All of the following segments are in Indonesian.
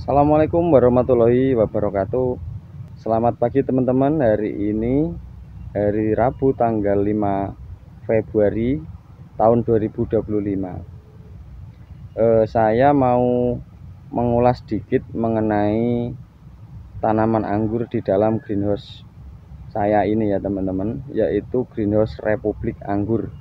Assalamualaikum warahmatullahi wabarakatuh. Selamat pagi teman-teman. Hari ini hari Rabu tanggal 5 Februari tahun 2025. Saya mau mengulas sedikit mengenai tanaman anggur di dalam greenhouse saya ini ya teman-teman, yaitu greenhouse Republik Anggur.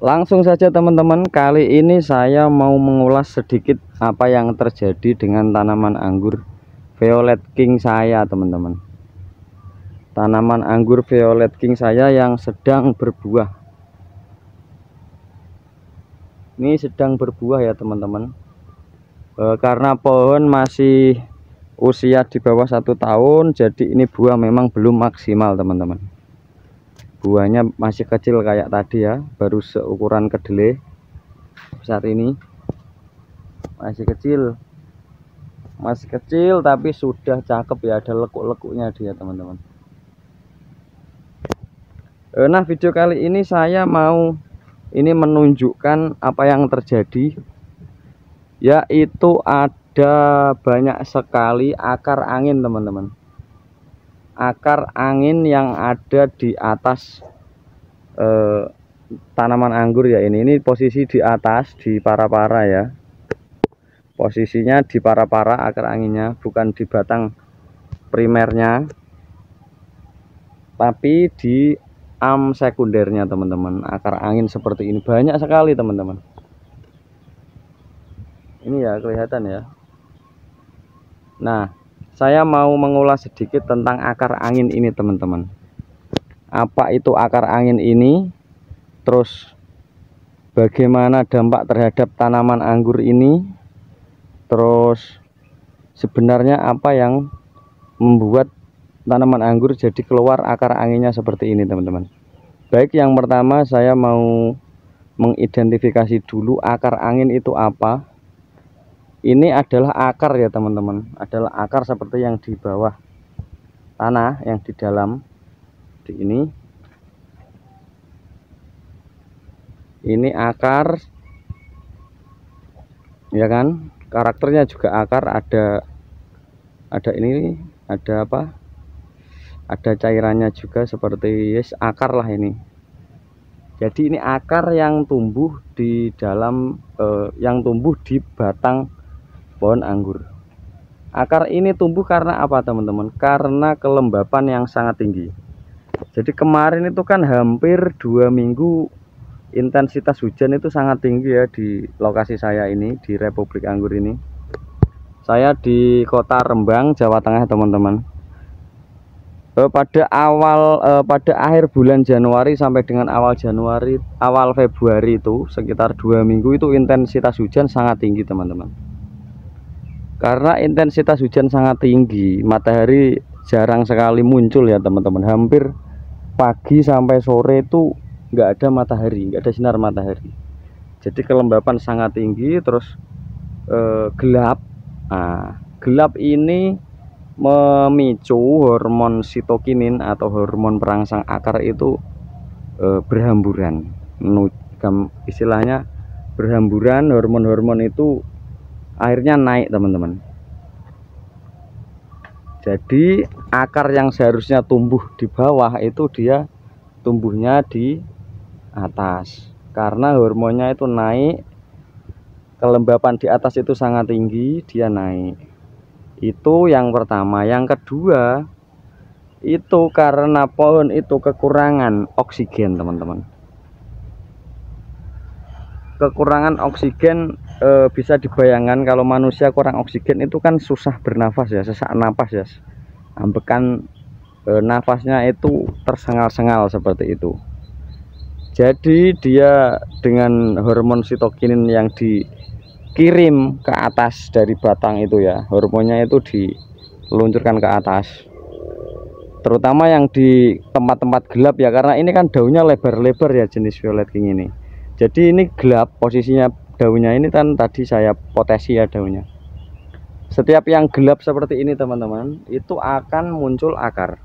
Langsung saja teman-teman, kali ini saya mau mengulas sedikit apa yang terjadi dengan tanaman anggur Violet King saya teman-teman. Tanaman anggur Violet King saya yang sedang berbuah. Ini sedang berbuah ya teman-teman. Karena pohon masih usia di bawah 1 tahun, jadi ini buah memang belum maksimal teman-teman. Buahnya masih kecil kayak tadi ya, baru seukuran kedelai. Saat ini masih kecil tapi sudah cakep ya, ada lekuk-lekuknya dia teman-teman. Nah, video kali ini saya mau menunjukkan apa yang terjadi, yaitu ada banyak sekali akar angin teman-teman. Akar angin yang ada di atas tanaman anggur ya, ini posisi di atas di para-para ya, posisinya di para-para akar anginnya, bukan di batang primernya tapi di sekundernya teman-teman. Akar angin seperti ini banyak sekali teman-teman. Ini ya kelihatan ya. Nah, saya mau mengulas sedikit tentang akar angin ini teman-teman. Apa itu akar angin ini? Terus bagaimana dampak terhadap tanaman anggur ini? Terus sebenarnya apa yang membuat tanaman anggur jadi keluar akar anginnya seperti ini teman-teman. Baik, yang pertama saya mau mengidentifikasi dulu akar angin itu apa. Ini adalah akar ya teman-teman, adalah akar seperti yang di bawah tanah, yang di dalam di ini akar ya kan, karakternya juga akar, ada ini, ada apa, ada cairannya juga seperti akar lah ini. Jadi ini akar yang tumbuh di dalam yang tumbuh di batang pohon anggur. Akar ini tumbuh karena apa teman-teman? Karena kelembapan yang sangat tinggi. Jadi kemarin itu kan hampir 2 minggu intensitas hujan itu sangat tinggi ya di lokasi saya ini, di Republik Anggur ini. Saya di Kota Rembang, Jawa Tengah teman-teman. Pada akhir bulan Januari sampai dengan awal Februari itu sekitar 2 minggu itu intensitas hujan sangat tinggi teman-teman. Karena intensitas hujan sangat tinggi, matahari jarang sekali muncul ya teman-teman. Hampir pagi sampai sore itu nggak ada matahari, nggak ada sinar matahari. Jadi kelembapan sangat tinggi, terus gelap. Nah, gelap ini memicu hormon sitokinin atau hormon perangsang akar itu berhamburan. Istilahnya berhamburan, hormon-hormon itu akhirnya naik teman-teman. Jadi akar yang seharusnya tumbuh di bawah itu dia tumbuhnya di atas, karena hormonnya itu naik, kelembapan di atas itu sangat tinggi, dia naik. Itu yang pertama. Yang kedua, itu karena pohon itu kekurangan oksigen teman-teman. Kekurangan oksigen bisa dibayangkan kalau manusia kurang oksigen itu kan susah bernafas ya, sesak napas ya, ambekan nafasnya itu tersengal-sengal seperti itu. Jadi dia dengan hormon sitokinin yang dikirim ke atas dari batang itu ya, hormonnya itu diluncurkan ke atas, terutama yang di tempat-tempat gelap ya, karena ini kan daunnya lebar-lebar ya jenis violet king ini. Jadi ini gelap posisinya daunnya, ini kan tadi saya potesi ya daunnya. Setiap yang gelap seperti ini teman-teman, itu akan muncul akar.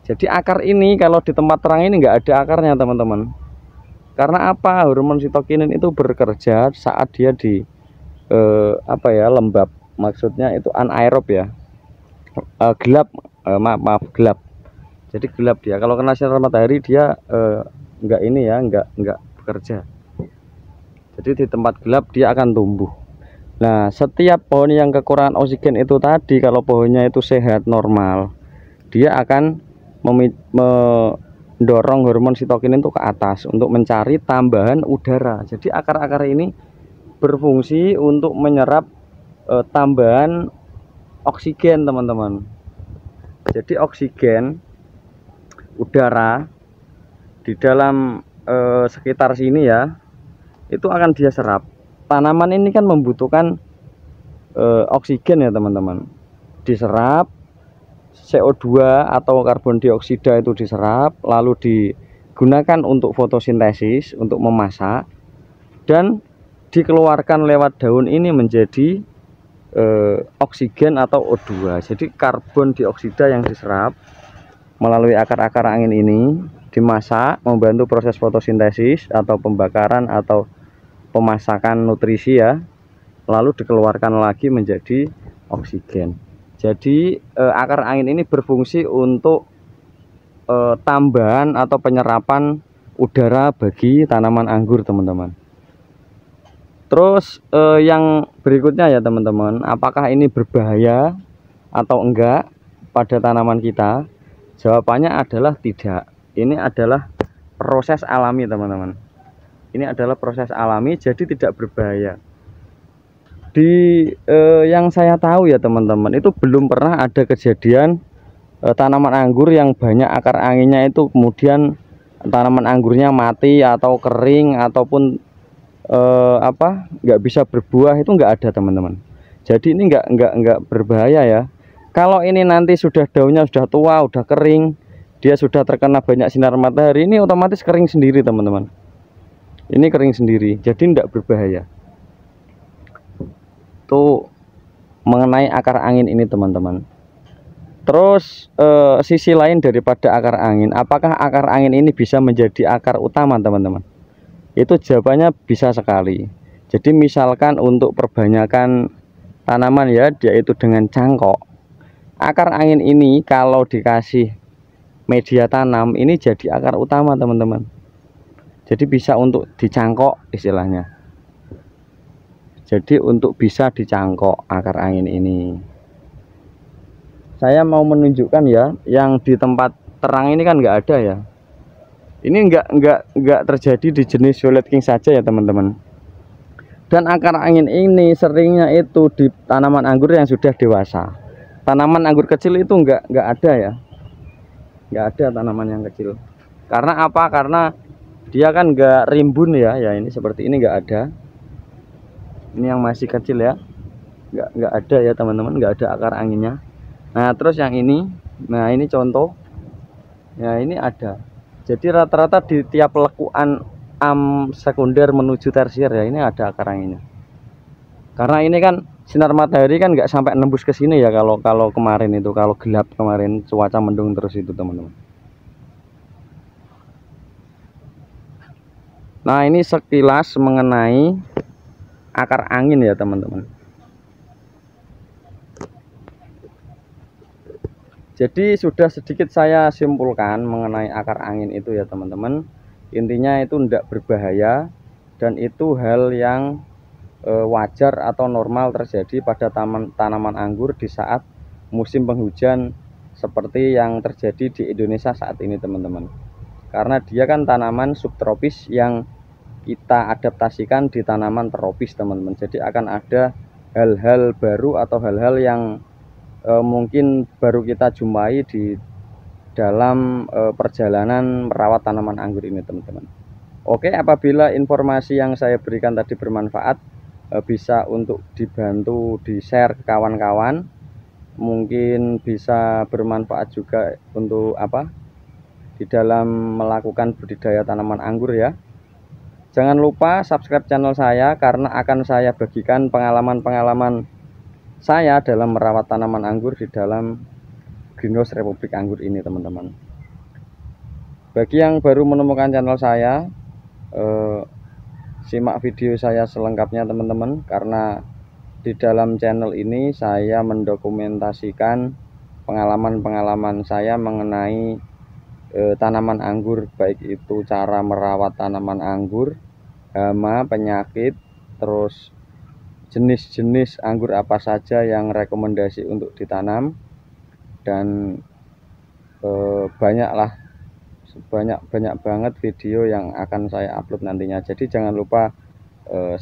Jadi akar ini kalau di tempat terang ini nggak ada akarnya teman-teman. Karena apa? Hormon sitokinin itu bekerja saat dia di lembab, maksudnya itu anaerob ya, gelap, maaf gelap. Jadi gelap dia. Kalau kena sinar matahari dia nggak ini ya, nggak bekerja. Jadi di tempat gelap dia akan tumbuh. Nah, setiap pohon yang kekurangan oksigen itu tadi, kalau pohonnya itu sehat normal, dia akan mendorong hormon sitokinin itu ke atas untuk mencari tambahan udara. Jadi akar-akar ini berfungsi untuk menyerap tambahan oksigen teman-teman. Jadi oksigen udara di dalam sekitar sini ya, itu akan dia serap. Tanaman ini kan membutuhkan oksigen ya teman-teman, diserap. CO2 atau karbon dioksida itu diserap, lalu digunakan untuk fotosintesis, untuk memasak, dan dikeluarkan lewat daun ini menjadi oksigen atau O2. Jadi karbon dioksida yang diserap melalui akar-akar angin ini dimasak, membantu proses fotosintesis atau pembakaran atau pemasakan nutrisi ya, lalu dikeluarkan lagi menjadi oksigen. Jadi akar angin ini berfungsi untuk tambahan atau penyerapan udara bagi tanaman anggur teman-teman. Terus yang berikutnya ya teman-teman, apakah ini berbahaya atau enggak pada tanaman kita? Jawabannya adalah tidak. Ini adalah proses alami teman-teman. Ini adalah proses alami, jadi tidak berbahaya. Di yang saya tahu ya teman-teman, itu belum pernah ada kejadian tanaman anggur yang banyak akar anginnya itu kemudian tanaman anggurnya mati atau kering ataupun nggak bisa berbuah, itu nggak ada teman-teman. Jadi ini nggak berbahaya ya. Kalau ini nanti sudah daunnya sudah tua, udah kering, dia sudah terkena banyak sinar matahari, ini otomatis kering sendiri teman-teman. Ini kering sendiri, jadi tidak berbahaya. Itu mengenai akar angin ini teman-teman. Terus sisi lain daripada akar angin, apakah akar angin ini bisa menjadi akar utama teman-teman? Itu jawabannya bisa sekali. Jadi misalkan untuk perbanyakan tanaman ya, yaitu dengan cangkok, akar angin ini kalau dikasih media tanam ini jadi akar utama teman-teman. Jadi bisa untuk dicangkok istilahnya. Jadi untuk bisa dicangkok akar angin ini. Saya mau menunjukkan ya, yang di tempat terang ini kan nggak ada ya. Ini nggak terjadi di jenis violet king saja ya teman-teman. Dan akar angin ini seringnya itu di tanaman anggur yang sudah dewasa. Tanaman anggur kecil itu nggak ada ya. Nggak ada tanaman yang kecil. Karena apa? Karena dia kan nggak rimbun ya. Ya ini seperti ini nggak ada. Ini yang masih kecil ya, nggak ada ya teman-teman, nggak ada akar anginnya. Nah terus yang ini, nah ini contoh ya, ini ada. Jadi rata-rata di tiap lekuan sekunder menuju tersier ya, ini ada akar anginnya. Karena ini kan sinar matahari kan nggak sampai nembus ke sini ya, kalau kemarin itu, kalau gelap kemarin cuaca mendung terus itu teman-teman. Nah ini sekilas mengenai akar angin ya teman-teman. Jadi sudah sedikit saya simpulkan mengenai akar angin itu ya teman-teman. Intinya itu tidak berbahaya dan itu hal yang wajar atau normal terjadi pada tanaman anggur di saat musim penghujan seperti yang terjadi di Indonesia saat ini teman-teman. Karena dia kan tanaman subtropis yang kita adaptasikan di tanaman tropis teman-teman. Jadi akan ada hal-hal baru atau hal-hal yang mungkin baru kita jumpai di dalam perjalanan merawat tanaman anggur ini teman-teman. Oke, apabila informasi yang saya berikan tadi bermanfaat, bisa untuk dibantu di share ke kawan-kawan, mungkin bisa bermanfaat juga untuk di dalam melakukan budidaya tanaman anggur ya. Jangan lupa subscribe channel saya karena akan saya bagikan pengalaman-pengalaman saya dalam merawat tanaman anggur di dalam greenhouse Republik Anggur ini teman-teman. Bagi yang baru menemukan channel saya, simak video saya selengkapnya teman-teman, karena di dalam channel ini saya mendokumentasikan pengalaman-pengalaman saya mengenai tanaman anggur, baik itu cara merawat tanaman anggur, hama, penyakit, terus jenis-jenis anggur apa saja yang rekomendasi untuk ditanam, dan banyak banget video yang akan saya upload nantinya. Jadi jangan lupa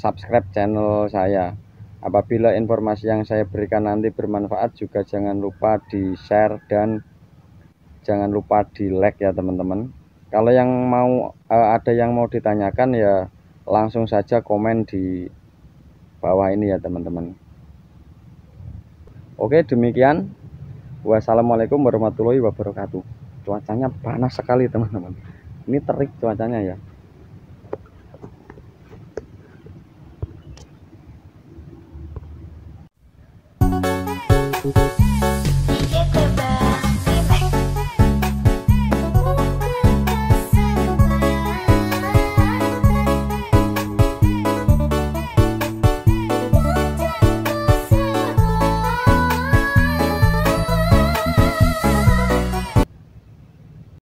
subscribe channel saya. Apabila informasi yang saya berikan nanti bermanfaat, juga jangan lupa di share dan jangan lupa di like ya teman-teman. Kalau yang mau ada yang mau ditanyakan ya langsung saja komen di bawah ini ya teman-teman. Oke, demikian. Wassalamualaikum warahmatullahi wabarakatuh. Cuacanya panas sekali teman-teman. Ini terik cuacanya ya.